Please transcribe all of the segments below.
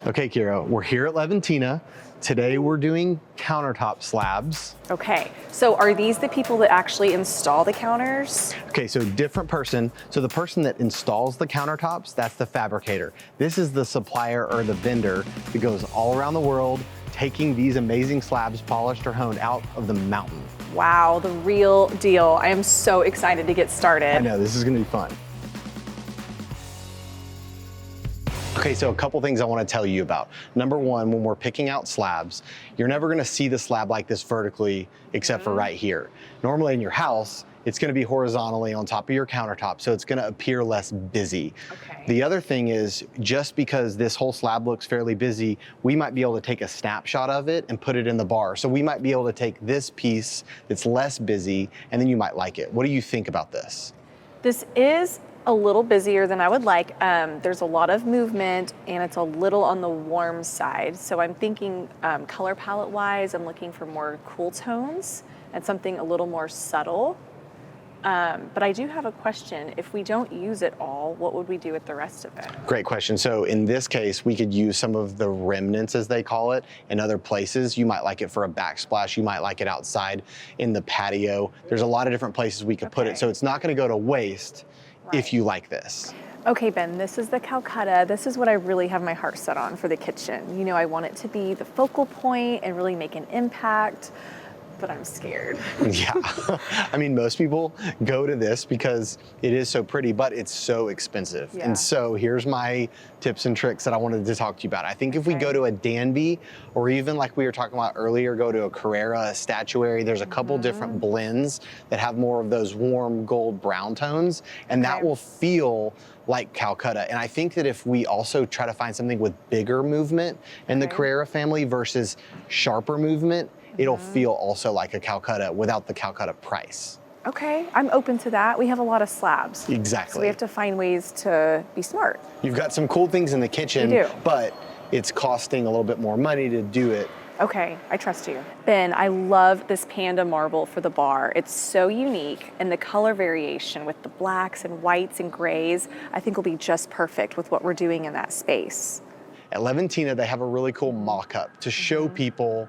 Okay, Kira, we're here at Leventina. Today we're doing countertop slabs. Okay, so are these the people that actually install the counters? Okay, so different person. So the person that installs the countertops, that's the fabricator. This is the supplier or the vendor that goes all around the world taking these amazing slabs, polished or honed, out of the mountain. Wow, the real deal. I am so excited to get started. I know, this is gonna be fun. Okay, so a couple things I want to tell you about. Number one, when we're picking out slabs, you're never going to see the slab like this vertically except for right here. Normally in your house, it's going to be horizontally on top of your countertop, so it's going to appear less busy. Okay. The other thing is, just because this whole slab looks fairly busy, we might be able to take a snapshot of it and put it in the bar. So we might be able to take this piece that's less busy, and then you might like it. What do you think about this? This is a little busier than I would like. There's a lot of movement and it's a little on the warm side. So I'm thinking color palette wise, I'm looking for more cool tones and something a little more subtle. But I do have a question. If we don't use it all, what would we do with the rest of it? Great question. So in this case, we could use some of the remnants, as they call it, in other places. You might like it for a backsplash. You might like it outside in the patio. There's a lot of different places we could put it. So it's not going to go to waste if you like this. Okay, Ben, this is the Calcutta. This is what I really have my heart set on for the kitchen. You know, I want it to be the focal point and really make an impact, but I'm scared. Yeah, I mean, most people go to this because it is so pretty, but it's so expensive. Yeah. And so here's my tips and tricks that I wanted to talk to you about. I think if we go to a Danby, or even like we were talking about earlier, go to a Carrera, a Statuary, there's a couple different blends that have more of those warm gold brown tones, and that will feel like Calcutta. And I think that if we also try to find something with bigger movement in the Carrera family versus sharper movement, it'll feel also like a Calcutta without the Calcutta price. Okay, I'm open to that. We have a lot of slabs. Exactly. So we have to find ways to be smart. You've got some cool things in the kitchen, but it's costing a little bit more money to do it. Okay, I trust you. Ben, I love this panda marble for the bar. It's so unique, and the color variation with the blacks and whites and grays, I think will be just perfect with what we're doing in that space. At Leventina, they have a really cool mock-up to show people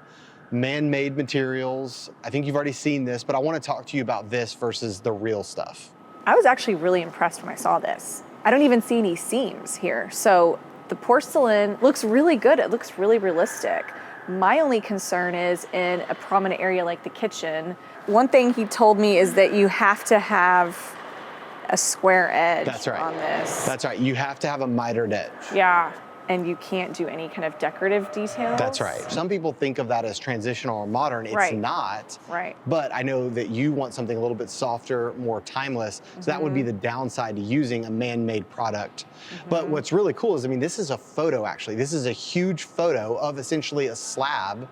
man-made materials. I think you've already seen this, but I want to talk to you about this versus the real stuff. I was actually really impressed when I saw this. I don't even see any seams here. So the porcelain looks really good. It looks really realistic. My only concern is in a prominent area like the kitchen. One thing he told me is that you have to have a square edge on this. That's right. You have to have a mitered edge. Yeah. And you can't do any kind of decorative details. That's right. Some people think of that as transitional or modern. It's not. Right. But I know that you want something a little bit softer, more timeless. So that would be the downside to using a man-made product. But what's really cool is, I mean, this is a photo actually. This is a huge photo of essentially a slab,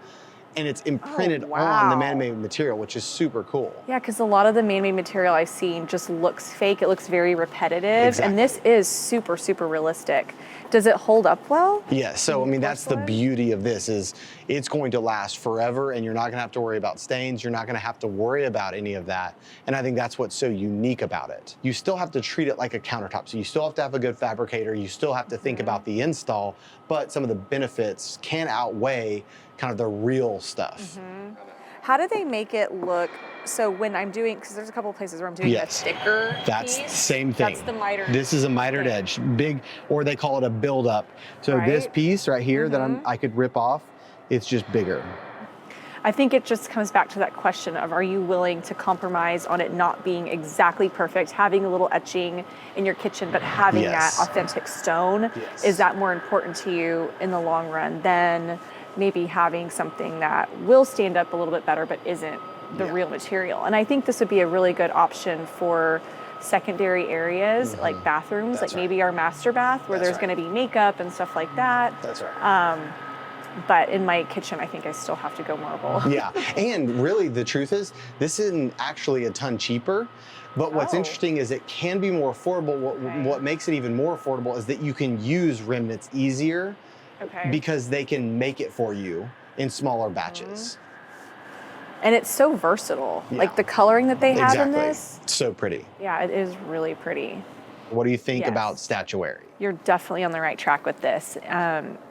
and it's imprinted on the man-made material, which is super cool. Yeah, because a lot of the man-made material I've seen just looks fake. It looks very repetitive, and this is super, super realistic. Does it hold up well? Yes, so I mean, that's the beauty of this, is it's going to last forever, and you're not gonna have to worry about stains. You're not gonna have to worry about any of that. And I think that's what's so unique about it. You still have to treat it like a countertop. So you still have to have a good fabricator. You still have to think about the install, but some of the benefits can outweigh kind of the real stuff. How do they make it look? So when I'm doing, because there's a couple of places where I'm doing a thicker That's piece. the same thing. That's the mitered. This is a mitered edge, big, or they call it a build-up. So this piece right here that I could rip off, it's just bigger. I think it just comes back to that question of, are you willing to compromise on it not being exactly perfect, having a little etching in your kitchen, but having that authentic stone? Is that more important to you in the long run than maybe having something that will stand up a little bit better but isn't the real material? And I think this would be a really good option for secondary areas like bathrooms, like maybe our master bath where there's going to be makeup and stuff like that. That's right. But in my kitchen, I think I still have to go marble. Yeah, and really the truth is, this isn't actually a ton cheaper, but what's interesting is it can be more affordable. What makes it even more affordable is that you can use remnants easier because they can make it for you in smaller batches. And it's so versatile. Like the coloring that they have in this. It's so pretty. Yeah, it is really pretty. What do you think about statuary? You're definitely on the right track with this.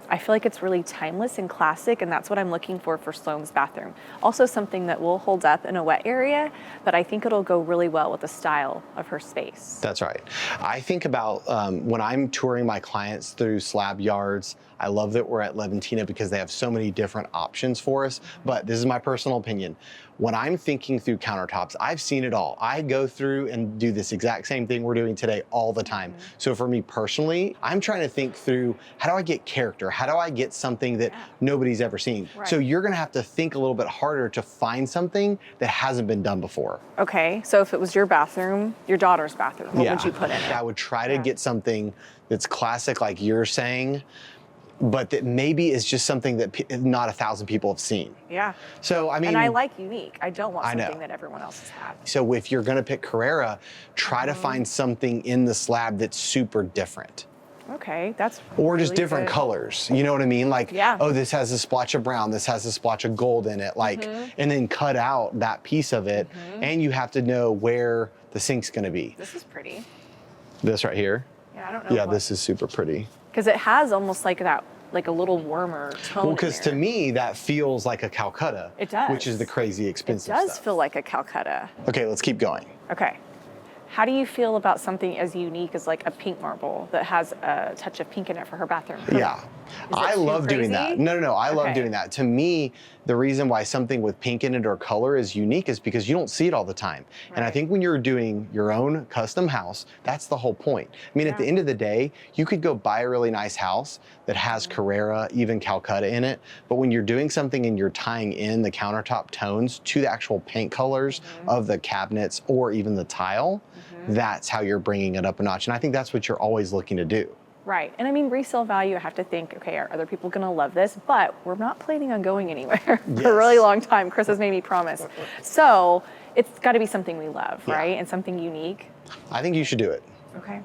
I feel like it's really timeless and classic, and that's what I'm looking for Sloane's bathroom. Also something that will hold up in a wet area, but I think it'll go really well with the style of her space. That's right. I think about when I'm touring my clients through slab yards, I love that we're at Levantina because they have so many different options for us, but this is my personal opinion. When I'm thinking through countertops, I've seen it all. I go through and do this exact same thing we're doing today all the time. So for me personally, I'm trying to think through, how do I get character? How do I get something that nobody's ever seen? Right. So you're gonna have to think a little bit harder to find something that hasn't been done before. Okay, so if it was your bathroom, your daughter's bathroom, what would you put in it? I would try to get something that's classic, like you're saying, but that maybe is just something that not 1,000 people have seen. Yeah. So, I mean. And I like unique. I don't want something that everyone else has had. So if you're gonna pick Carrera, try to find something in the slab that's super different. Okay, that's Or just really different good. colors, you know what I mean? Like, Yeah. oh, this has a splotch of brown, this has a splotch of gold in it, like, and then cut out that piece of it, and you have to know where the sink's gonna be. This is pretty. This right here. Yeah, I don't know. Yeah, this is super pretty. Because it has almost like that, like a little warmer tone. Well, in because to there. me, that feels like a Calcutta. It does. Which is the crazy It expensive does stuff. feel like a Calcutta. Okay, let's keep going. Okay. How do you feel about something as unique as like a pink marble that has a touch of pink in it for her bathroom? Yeah. I too love doing that. crazy? No, I love Okay. doing that. To me, the reason why something with pink in it or color is unique is because you don't see it all the time. And I Right. think when you're doing your own custom house, that's the whole point. I mean, at the end of the day, you could go buy a really nice house that has Carrera, even Calcutta in it. But when you're doing something and you're tying in the countertop tones to the actual paint colors of the cabinets or even the tile, that's how you're bringing it up a notch. And I think that's what you're always looking to do. Right. And I mean, resale value, I have to think, okay, are other people going to love this? But we're not planning on going anywhere for a really long time. Chris has made me promise. So it's got to be something we love, right? And something unique. I think you should do it. Okay.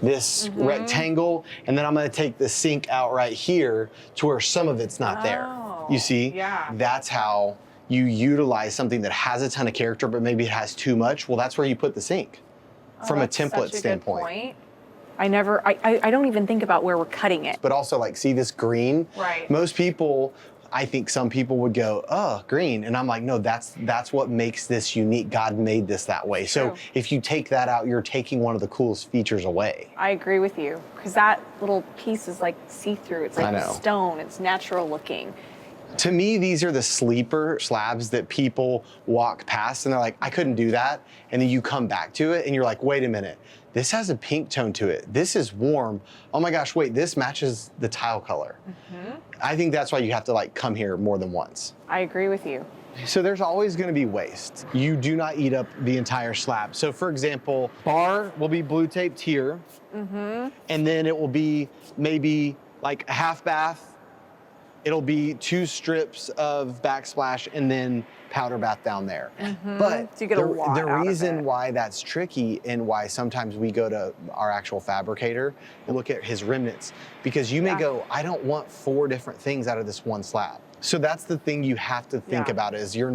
This rectangle, and then I'm gonna take the sink out right here to where some of it's not there. You see? Yeah. That's how you utilize something that has a ton of character, but maybe it has too much. Well, that's where you put the sink from a That's such template good standpoint. point. I don't even think about where we're cutting it. But also, like, see this green? Right. Most people, I think some people would go, oh, green. And I'm like, no, that's what makes this unique. God made this that way. So True. if you take that out, you're taking one of the coolest features away. I agree with you, because that little piece is like see-through. It's I like know. stone. It's natural looking. To me, these are the sleeper slabs that people walk past and they're like, I couldn't do that. And then you come back to it and you're like, wait a minute, this has a pink tone to it. This is warm. Oh my gosh, wait, this matches the tile color. I think that's why you have to like come here more than once. I agree with you. So there's always gonna be waste. You do not eat up the entire slab. So for example, bar will be blue taped here. And then it will be maybe like a half bath. It'll be 2 strips of backsplash and then powder bath down there. But So you get a lot the out of reason it. why that's tricky and why sometimes we go to our actual fabricator and look at his remnants, because you may Yeah. go, I don't want 4 different things out of this one slab. So that's the thing you have to think Yeah. about is you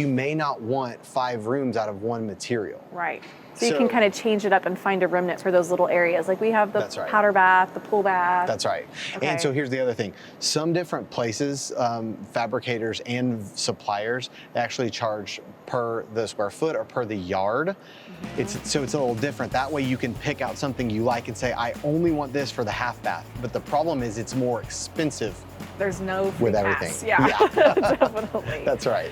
may not want 5 rooms out of one material. Right. So you can kind of change it up and find a remnant for those little areas. Like we have the That's right. powder bath, the pool bath. That's right. Okay. And so here's the other thing. Some different places, fabricators and suppliers, they actually charge per the square foot or per the yard. So it's a little different. That way you can pick out something you like and say, I only want this for the half bath. But the problem is it's more expensive There's no free with pass. everything. Yeah, definitely. That's right.